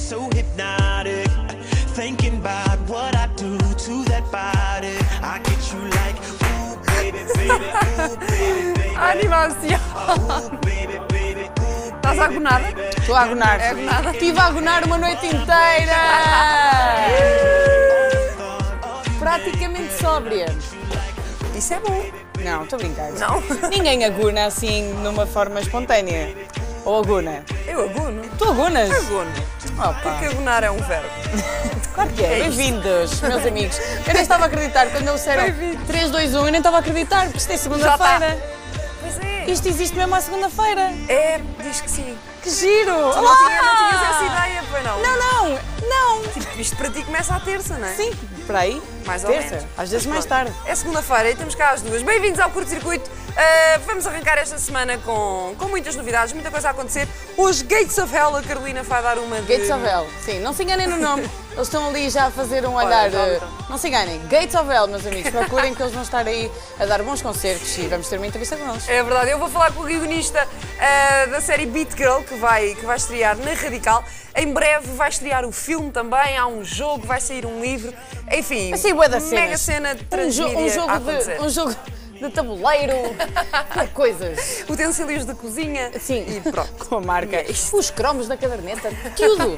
so hypnotic. Thinking about what I do to that body. I get you like, ooh, baby, baby, ooh, baby, baby. Animação. Ooh, baby, baby, ooh, Estás agonada? Estou a agonar. É agonada? Estive a agonar uma noite inteira. Praticamente sóbria. Isso é bom. Não, estou a brincar. Não? Ninguém aguna assim numa forma espontânea. Ou aguna? Eu agono. Tu agunas? Agono. Opa. Porque agonar é um verbo. Claro que é. Bem-vindos, meus amigos. Eu nem estava a acreditar quando eles disseram Bem-vindos. 3, 2, 1. Eu nem estava a acreditar, porque isto é segunda-feira. Pois é. Isto existe mesmo à segunda-feira. É, diz que sim. Que giro! Tu não tinhas essa ideia, foi não? Não. Isto para ti começa à terça, não é? Sim, por aí. Mais ou Terça. menos. Às vezes Mas mais pronto. tarde. É segunda-feira e temos cá as duas. Bem-vindos ao Curto Circuito. Vamos arrancar esta semana com muitas novidades, muita coisa a acontecer. Hoje, Gates of Hell, a Carolina vai dar uma de... Gates of Hell, sim, não se enganem no nome, eles estão ali já a fazer um Olha, olhar. então. Não se enganem, Gates of Hell, meus amigos, procurem que eles vão estar aí a dar bons concertos e vamos ter uma entrevista com eles. É verdade, eu vou falar com o guionista da série Beat Girl, que vai estrear na Radical. Em breve vai estrear o filme também, há um jogo, vai sair um livro. Enfim, Assim, bué da mega cenas. cena de um transmídia jogo a acontecer. um jogo de tabuleiro, coisas. Utensílios de cozinha. Sim, E pronto. com a marca. E é isto. Os cromos da caderneta, tudo,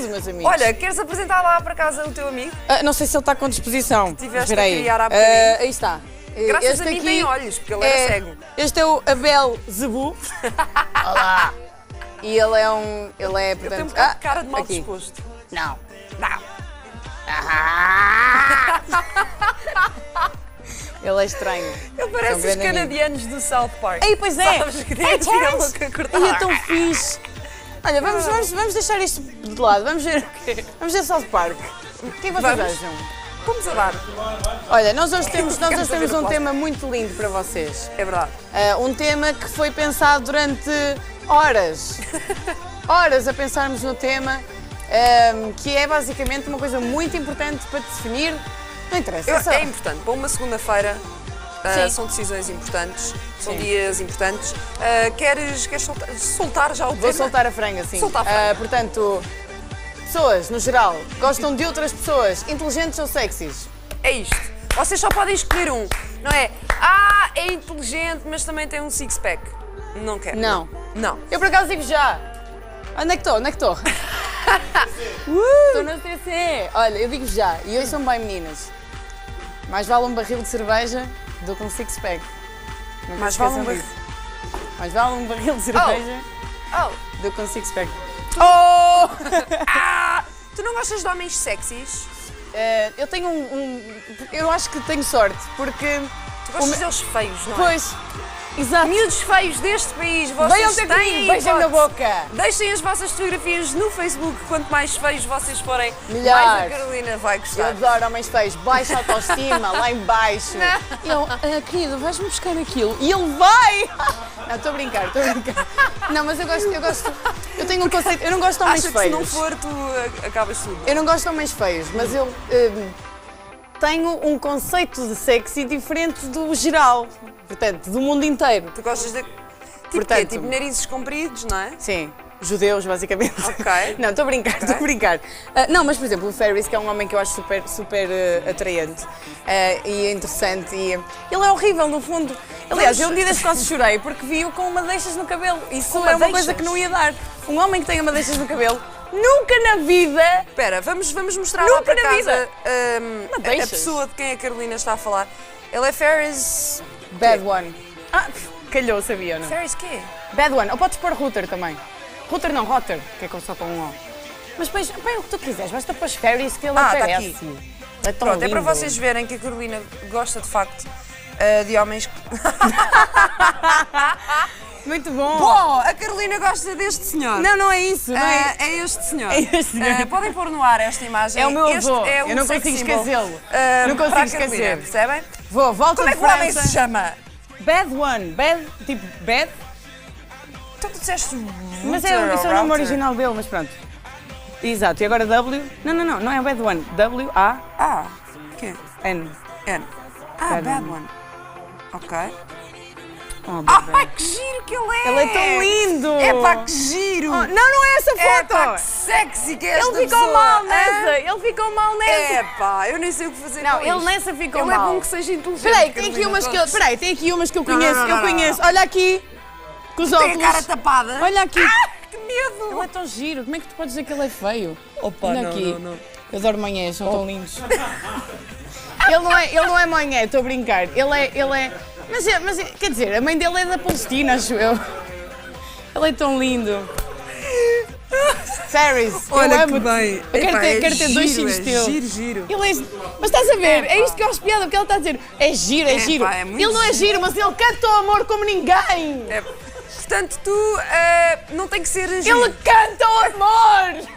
meus amigos. Olha, queres apresentar lá para casa o teu amigo? Não sei se ele está com disposição. Tiveste Espera a aí. criar há bocadinho. Aí está. Graças Este a mim aqui tem olhos, porque ele era cego. Este é o Abel Zebu. Olá. E ele é um. Ele é, Eu tenho um portanto. bocado de cara de mal aqui. disposto. Não. Não. Ele é estranho. Ele parece os grande amigo. canadianos do South Park. Ei, pois é! Sabes que tem a Terence! boca cortada. Ei, é tão fixe! Olha, vamos deixar isto de lado, vamos ver South Park. O que é que vocês Vamos. acham? Vamos a dar. Olha, nós hoje temos Ficamos a ver um o plástico. tema muito lindo para vocês. É verdade. Um tema que foi pensado durante horas. Horas a pensarmos no tema, que é basicamente uma coisa muito importante para definir. Não interessa. É importante. Para uma segunda-feira, Sim. são decisões importantes, são Sim. dias importantes. Queres soltar já o tema? Vou soltar a franga, sim. Solta a franga. Portanto, pessoas, no geral, gostam de outras pessoas, inteligentes ou sexys? É isto. Vocês só podem escolher um, não é? É inteligente, mas também tem um six-pack. Não quero. Não. Não. Eu por acaso digo já. Onde é que estou? Estou na CC. Olha, eu digo já, e hoje são bem meninas. Mais vale um barril de cerveja do que um six-pack. Nunca Mais se vale esqueçam um disso. Mais vale um barril de cerveja do que um six-pack. Oh! Tu não gostas de homens sexys? Eu tenho eu acho que tenho sorte, porque... Tu gostas deles feios, não é? Pois, exato. Miúdos feios deste país, Venham vocês ter têm comigo, beijem na hipótese. boca. Deixem as vossas fotografias no Facebook, quanto mais feios vocês forem, Melhor. mais a Carolina vai Eu gostar. adoro homens feios, baixa autoestima, lá em baixo. Eu, querido, vais-me buscar aquilo. E ele vai! Não, estou a brincar. Não, mas eu gosto, eu tenho um conceito, eu não gosto de homens Acha que se feios. não for, tu acabas tudo. Eu não gosto de homens feios, mas eu tenho um conceito de sexy diferente do geral, portanto, do mundo inteiro. Tu gostas de... Tipo Portanto- quê? Tipo narizes compridos, não é? Sim, judeus, basicamente. Ok. Não, estou a brincar. Não, mas por exemplo, o Ferris, que é um homem que eu acho super atraente e interessante, e ele é horrível, no fundo. Aliás, eu um dia desse quase chorei porque vi-o com madeixas no cabelo. Isso Com é uma madeixas? coisa que não ia dar. Um homem que tenha madeixas no cabelo, nunca na vida. Espera, vamos mostrar Nunca lá para na casa vida. a Madeixas? pessoa de quem a Carolina está a falar. Ele é Ferris... Bad one. Calhou, sabia, não? Ferris quê? Bad one. Ou podes pôr router também. Router não, rotter, que é só com um O. Mas depois, põe o que tu quiseres, basta pôr Ferris que ele Tá aparece. aqui. Ele é tão Pronto, é para lindo. vocês verem que a Carolina gosta de facto de homens... Muito bom. Bom, a Carolina gosta deste senhor. Não é isso, não é? É este senhor. É este senhor. Podem pôr no ar esta imagem. É o meu Este avô. é Eu um não sex consigo symbol, esquecê-lo. Não para a consigo Carolina, esquecer. percebem? Volta Como é de que o homem França. se chama? Bad one. Bad, tipo, bad. Então tu disseste Mas router esse é ou o nome router. original dele, mas pronto. Exato, e agora W. Não é bad one. W-A-N. Quê? N. Bad one. Ok. Oh, bebê. Ai, que giro que ele é! Ele é tão lindo! É pá, que giro! Oh, não é essa É foto! pá, que sexy que é esta Ele ficou pessoa. mal nessa, ele ficou mal nessa. Epá, eu nem sei o que fazer Não, com ele isto. nessa ficou Ele é mal. bom que seja inteligente. Peraí, tem aqui Carolina, umas que eu, todos. peraí, tem aqui umas que eu Não, conheço, não, não, eu conheço. não. Olha aqui, com os Tem óculos. a cara tapada. Olha aqui. Que medo. Ele é tão giro, como é que tu podes dizer que ele é feio? Opa, Olha não, aqui. não. Eu adoro manhãs, são tão lindos. Ele não é manhã, estou a brincar. Ele é. Mas quer dizer, a mãe dele é da Palestina, acho eu. Ele é tão lindo. Ferris, Olha eu que amo-te. bem. Eu quero Epá, ter, é quero ter dois giro, filhos é teus. giro. Ele é... Mas estás a ver? É isto que eu acho piada, porque ele está a dizer é giro, é Epá, giro. é muito Ele não é giro. giro, mas ele canta o amor como ninguém. Portanto, tu não tem que ser giro. Ele canta o amor!